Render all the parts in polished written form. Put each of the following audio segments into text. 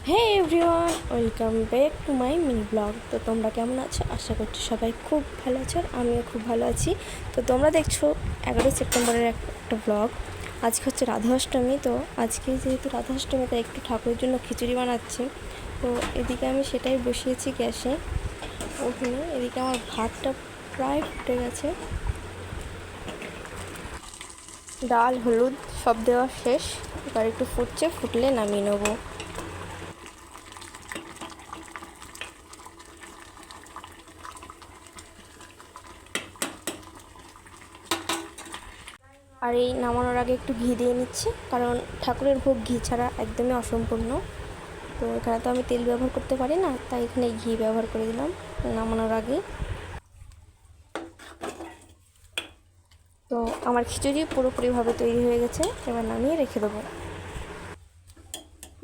Hey everyone, welcome back to my mini blog. তো তোমরা কেমন আছো? আশা করছি সবাই খুব ভালো আছো, আর আমিও খুব ভালো আছি। তো তোমরা দেখছো 11 সেপ্টেম্বরের একটা ব্লগ। আজকে হচ্ছে রাধা অষ্টমী। তো আজকে যেহেতু রাধা অষ্টমী, তাই একটু ঠাকুরের জন্য খিচুড়ি বানাচ্ছি। তো এদিকে আমি সেটাই বসিয়েছি গ্যাসে, ওখানে। এদিকে আমার ভাতটা প্রায় ফুটে গেছে, ডাল হলুদ সব দেওয়া শেষ। এবার একটু ফুটছে, ফুটলে নামিয়ে নেবো। আর এই নামানোর আগে একটু ঘি দিয়ে নিচ্ছি, কারণ ঠাকুরের ভোগ ঘি ছাড়া একদমই অসম্পূর্ণ। তো এখানে তো আমি তেল ব্যবহার করতে পারি না, তাই এখানে ঘি ব্যবহার করে দিলাম নামানোর আগে। তো আমার খিচুড়ি পুরোপুরিভাবে তৈরি হয়ে গেছে, এবার নামিয়ে রেখে দেবো।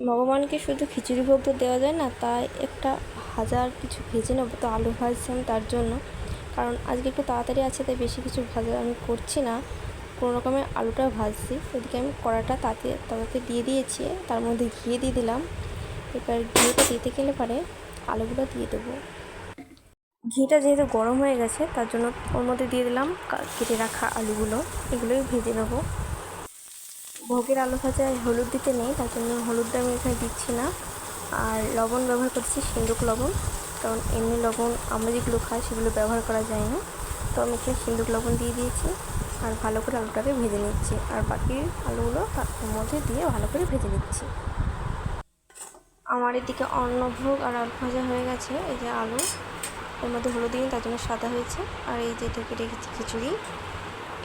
ভগবানকে শুধু খিচুড়ি ভোগ তো দেওয়া যায় না, তাই একটা ভাজার কিছু ভেজে নেবো। তো আলু ভাজছিলাম তার জন্য, কারণ আজকে একটু তাড়াতাড়ি আছে, তাই বেশি কিছু ভাজা আমি করছি না, কোনো রকমের আলুটা ভাজছি। ওদিকে আমি কড়াটা তাতে দিয়ে দিয়েছি, তার মধ্যে ঘি দিয়ে দিলাম। এবার ঘিটা দিতে গেলে পরে আলুগুলো দিয়ে দেবো। ঘিটা যেহেতু গরম হয়ে গেছে, তার জন্য ওর মধ্যে দিয়ে দিলাম কেটে রাখা আলুগুলো। এগুলোই ভেজে নেবো। ভোগের আলু ভাজায় হলুদ দিতে নেই, তার জন্য হলুদটা আমি এখানে দিচ্ছি না। আর লবণ ব্যবহার করছি, সিন্দুক লবণ, কারণ এমনি লবণ আমরা যেগুলো খাই সেগুলো ব্যবহার করা যায় না। তো আমি এখানে সিন্দুক লবণ দিয়ে দিয়েছি, আর ভালো করে আলুটাকে ভেজে নিচ্ছি, আর বাকি আলুগুলো তার মধ্যে দিয়ে ভালো করে ভেজে নিচ্ছি। আমার এদিকে অন্নভোগ আর আলু ভাজা হয়ে গেছে। এই যে আলু, এর মধ্যে হলুদ দিন, তার জন্য সাদা হয়েছে। আর এই যে ঢেকে রেখেছি খিচুড়ি,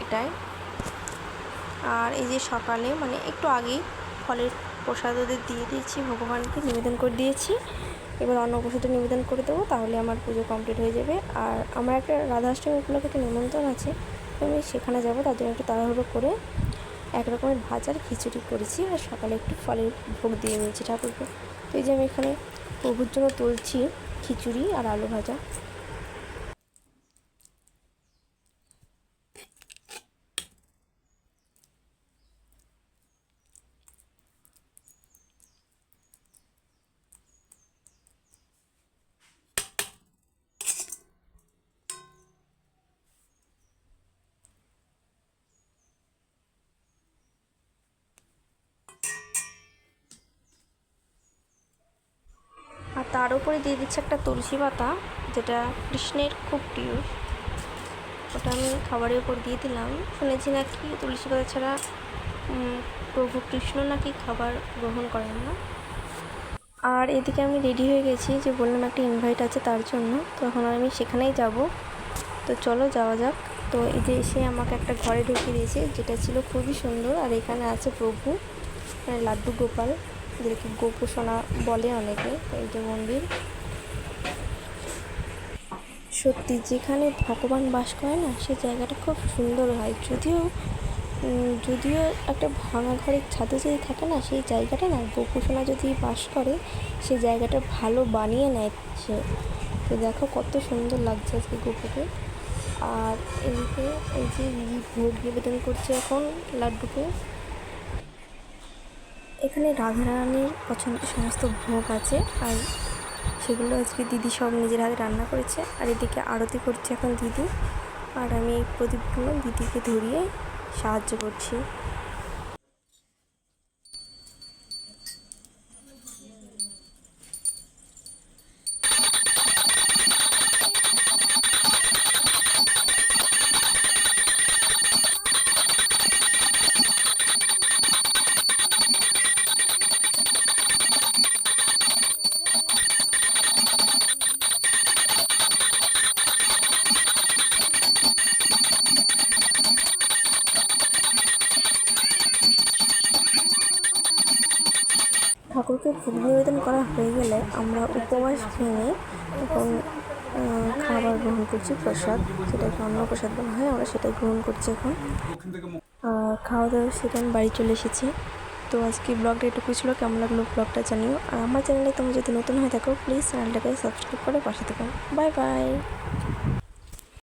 এটাই। আর এই যে সকালে মানে একটু আগেই ফলের প্রসাদ ওদের দিয়ে দিয়েছি, ভগবানকে নিবেদন করে দিয়েছি। এবার অন্ন প্রসাদটা নিবেদন করে দেবো, তাহলে আমার পুজো কমপ্লিট হয়ে যাবে। আর আমার একটা রাধাষ্টমী উপলক্ষে একটা নিমন্ত্রণ আছে, তো আমি সেখানে যাবো। তার জন্য একটু তাড়াহুড়ো করে এক রকমের ভাজার খিচুড়ি করেছি, আর সকালে একটু ফলের ভোগ দিয়ে নিয়েছি ঠাকুরকে। তো এই যে আমি এখানে প্রভুর জন্য তুলছি খিচুড়ি আর আলু ভাজা। আর তার উপরে দিয়ে দিচ্ছে একটা তুলসী পাতা, যেটা কৃষ্ণের খুব প্রিয়। ওটা আমি খাবারের উপর দিয়ে দিলাম। শুনেছি নাকি তুলসী পাতা ছাড়া প্রভু কৃষ্ণ নাকি খাবার গ্রহণ করেন না। আর এদিকে আমি রেডি হয়ে গেছি, যে বললাম একটা ইনভাইট আছে তার জন্য। তো এখন আমি সেখানেই যাব। তো চলো যাওয়া যাক। তো এই যে এসে আমাকে একটা ঘরে ঢুকিয়ে দিয়েছে, যেটা ছিল খুবই সুন্দর। আর এখানে আছে প্রভু, মানে লাড্ডু গোপাল, যেটাকে গোপোষণা বলে অনেকে। তো এই যে মন্দির, সত্যি যেখানে ভগবান বাস করে না, সেই জায়গাটা খুব সুন্দর হয়। যদিও একটা ভাঙা ঘরের ছাদে যদি থাকে না, সেই জায়গাটা না গোপোষণা যদি বাস করে, সেই জায়গাটা ভালো বানিয়ে নেয় সে। তো দেখো কত সুন্দর লাগছে আজকে গোপুকে। আর এদিকে এই যে দিদি ভোগ নিবেদন করছে এখন লাড্ডুকে। এখানে রাধারানীর পছন্দের সমস্ত ভোগ আছে, আর সেগুলো আজকে দিদি সব নিজের হাতে রান্না করেছে। আর এদিকে আরতি করছে এখন দিদি, আর আমি এই প্রদীপগুলো দিদিকে ধরিয়ে সাহায্য করছি। ঠাকুরকে ভোগ নিবেদন করা হয়ে গেলে আমরা উপবাস ভেঙে এখন খাবার গ্রহণ করছি, প্রসাদ, যেটাকে অন্নপ্রসাদ বলা হয়, আমরা সেটাই গ্রহণ করছি এখন। খাওয়া দাওয়া সেটা আমি বাড়ি চলে এসেছি। তো আজকে ব্লগটা এটুকুই ছিল। কেমন লাগলো ব্লগটা জানিও। আর আমার চ্যানেলে তোমরা যদি নতুন হয়ে থাকো, প্লিজ চ্যানেলটাকে সাবস্ক্রাইব করে পাশে থেকো। Bye bye.